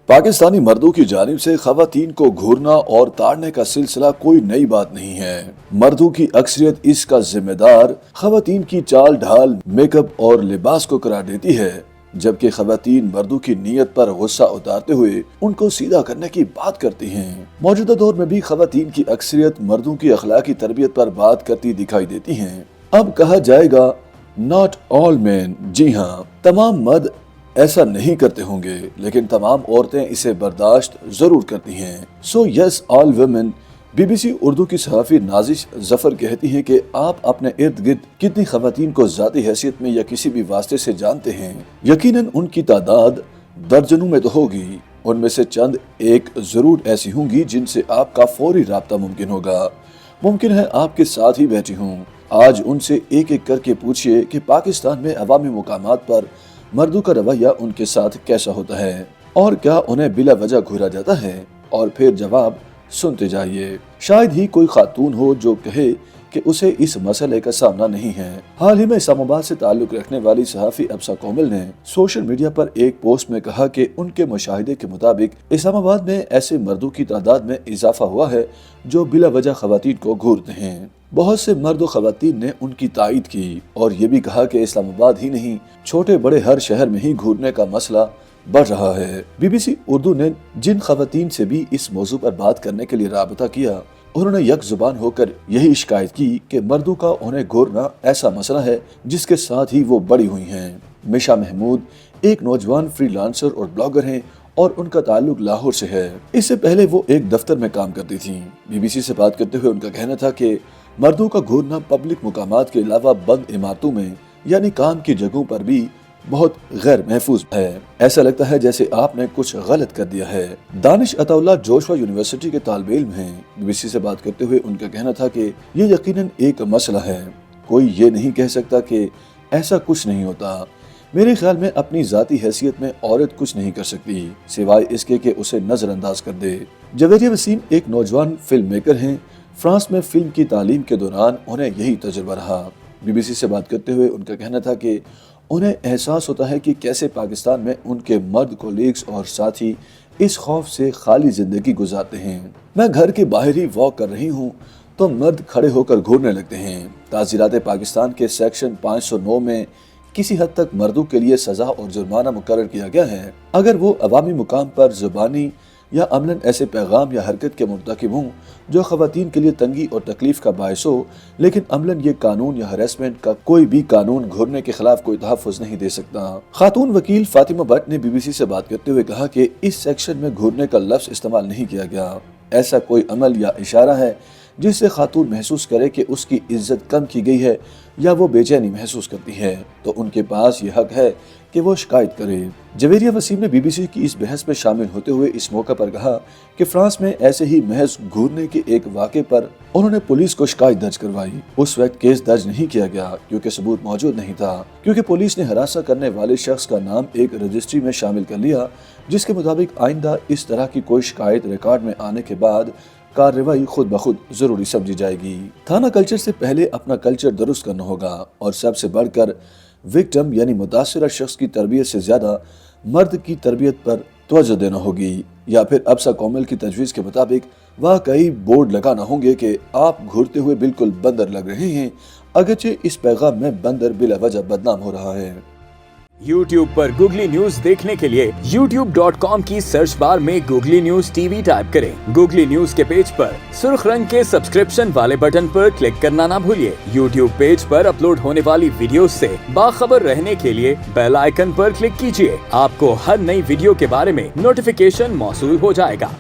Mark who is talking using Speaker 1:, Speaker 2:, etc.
Speaker 1: पाकिस्तानी मर्दों की जानिब से खवातीन को घूरना और ताड़ने का सिलसिला कोई नई बात नहीं है। मर्दों की अक्सरियत इसका जिम्मेदार खवातीन की चाल ढाल, मेकअप और लिबास को करार देती है, जबकि खवातीन मर्दों की नीयत पर गुस्सा उतारते हुए उनको सीधा करने की बात करती हैं। मौजूदा दौर में भी खवातीन की अक्सरियत मर्दों की अखलाकी तरबियत पर बात करती दिखाई देती हैं। अब कहा जाएगा नॉट ऑल मैन, जी हाँ, तमाम मर्द ऐसा नहीं करते होंगे, लेकिन तमाम औरतें इसे बर्दाश्त जरूर करती हैं। So yes all women. BBC Urdu की सहाफ़ी नाजिश जफर कहती हैं कि आप अपने इर्द गिर्द कितनी खवातीन को ज़ाती हैसियत में या किसी भी वास्ते से जानते हैं। यकीनन उनकी तादाद दर्जनों में तो होगी। उनमें से चंद एक जरूर ऐसी होंगी जिनसे आपका फौरी राब्ता मुमकिन होगा। मुमकिन है आपके साथ ही बैठी हूँ। आज उनसे एक एक करके पूछिए कि पाकिस्तान में अवामी मुकामात पर मर्दों का रवैया उनके साथ कैसा होता है और क्या उन्हें बिला वजह घूरा जाता है, और फिर जवाब सुनते जाइए। शायद ही कोई खातून हो जो कहे कि उसे इस मसले का सामना नहीं है। हाल ही में इस्लामाबाद से ताल्लुक रखने वाली सहाफ़ी अब्सा कोमल ने सोशल मीडिया पर एक पोस्ट में कहा कि उनके मुशाहिदे के मुताबिक इस्लामाबाद में ऐसे मर्दों की तादाद में इजाफा हुआ है जो बिला वजह खवातीन को घूरते हैं। बहुत से मर्द और खवातीन ने उनकी तायीद की और ये भी कहा कि इस्लामाबाद ही नहीं, छोटे बड़े हर शहर में ही घूरने का मसला बढ़ रहा है। बीबीसी उर्दू ने जिन खवातीन से भी इस मौजू पर बात करने के लिए राबता किया, उन्होंने यक जुबान होकर यही शिकायत की कि मर्दों का उन्हें घूरना ऐसा मसला है जिसके साथ ही वो बड़ी हुई हैं। मिशा महमूद एक नौजवान फ्रीलांसर और ब्लॉगर हैं और उनका ताल्लुक लाहौर से है। इससे पहले वो एक दफ्तर में काम करती थी। बीबीसी से बात करते हुए उनका कहना था कि मर्दों का घूरना पब्लिक मुकामात के अलावा बंद इमारतों में यानी काम की जगहों पर भी बहुत गैर महफूज है। ऐसा लगता है जैसे आपने कुछ गलत कर दिया है। दानिश अताउल्लाह जोशवा यूनिवर्सिटी के तालिब इल्म हैं। बीबीसी से बात करते हुए उनका कहना था कि ये यकीनन एक मसला है। कोई ये नहीं कह सकता कि ऐसा कुछ नहीं होता। मेरे ख्याल में अपनी जाती हैसियत में औरत कुछ नहीं कर सकती सिवाय इसके कि उसे नजरअंदाज कर दे। जवेरिया वसीम एक नौजवान फिल्म मेकर हैं। फ्रांस में फिल्म की तालीम के दौरान उन्हें यही तजुर्बा रहा। बीबीसी से बात करते हुए उनका कहना था कि उन्हें एहसास होता है कि कैसे पाकिस्तान में उनके मर्द कोलीग्स और साथी इस खौफ से खाली जिंदगी गुजारते हैं। मैं घर के बाहर ही वॉक कर रही हूँ तो मर्द खड़े होकर घूरने लगते हैं। ताज़ीरात पाकिस्तान के सेक्शन 509 में किसी हद तक मर्दों के लिए सजा और जुर्माना मुकर्रर किया गया है अगर वो अवामी मुकाम पर जुबानी या अमलन ऐसे पैगाम या हरकत के मुर्तकिब हों जो खवातीन के लिए तंगी और तकलीफ का बायस हो, लेकिन अमलन ये कानून या हरेसमेंट का कोई भी कानून घूरने के खिलाफ कोई तहफ़्फ़ुज़ नहीं दे सकता। खातून वकील फातिमा भट्ट ने बीबीसी से बात करते हुए कहा कि इस सेक्शन में घूरने का लफ्ज़ इस्तेमाल नहीं किया गया। ऐसा कोई अमल या इशारा है जिससे खातून महसूस करे कि उसकी इज्जत कम की गई है या वो बेचैनी महसूस करती है तो उनके पास ये हक है कि वो शिकायत करे। जवेरिया वसीम ने बीबीसी की इस बहस में शामिल होते हुए इस मौके पर कहा कि फ्रांस में ऐसे ही महज घूरने के एक वाक़े पर उन्होंने पुलिस को शिकायत दर्ज करवाई। उस वक्त केस दर्ज नहीं किया गया क्योंकि सबूत मौजूद नहीं था, क्योंकि पुलिस ने हरासा करने वाले शख्स का नाम एक रजिस्ट्री में शामिल कर लिया, जिसके मुताबिक आइंदा इस तरह की कोई शिकायत रिकॉर्ड में आने के बाद कार्रवाई खुद ब खुद जरूरी समझी जाएगी। थाना कल्चर से पहले अपना कल्चर दुरुस्त करना होगा और सबसे बढ़कर विक्टिम यानी मुतासिरा शख्स की तरबियत से ज्यादा मर्द की तरबियत पर तवज्जो देना होगी, या फिर अब्सा कोमल की तजवीज़ के मुताबिक वाकई बोर्ड लगाना होंगे कि आप घूरते हुए बिल्कुल बंदर लग रहे हैं, अगरचे इस पैगाम में बंदर बिला वजह बदनाम हो रहा है।
Speaker 2: YouTube पर गूगली न्यूज देखने के लिए youtube.com की सर्च बार में गूगली न्यूज टीवी टाइप करें। गूगली न्यूज के पेज पर सुर्ख रंग के सब्सक्रिप्शन वाले बटन पर क्लिक करना ना भूलिए। YouTube पेज पर अपलोड होने वाली वीडियोस से बाखबर रहने के लिए बेल आइकन पर क्लिक कीजिए। आपको हर नई वीडियो के बारे में नोटिफिकेशन मौसूल हो जाएगा।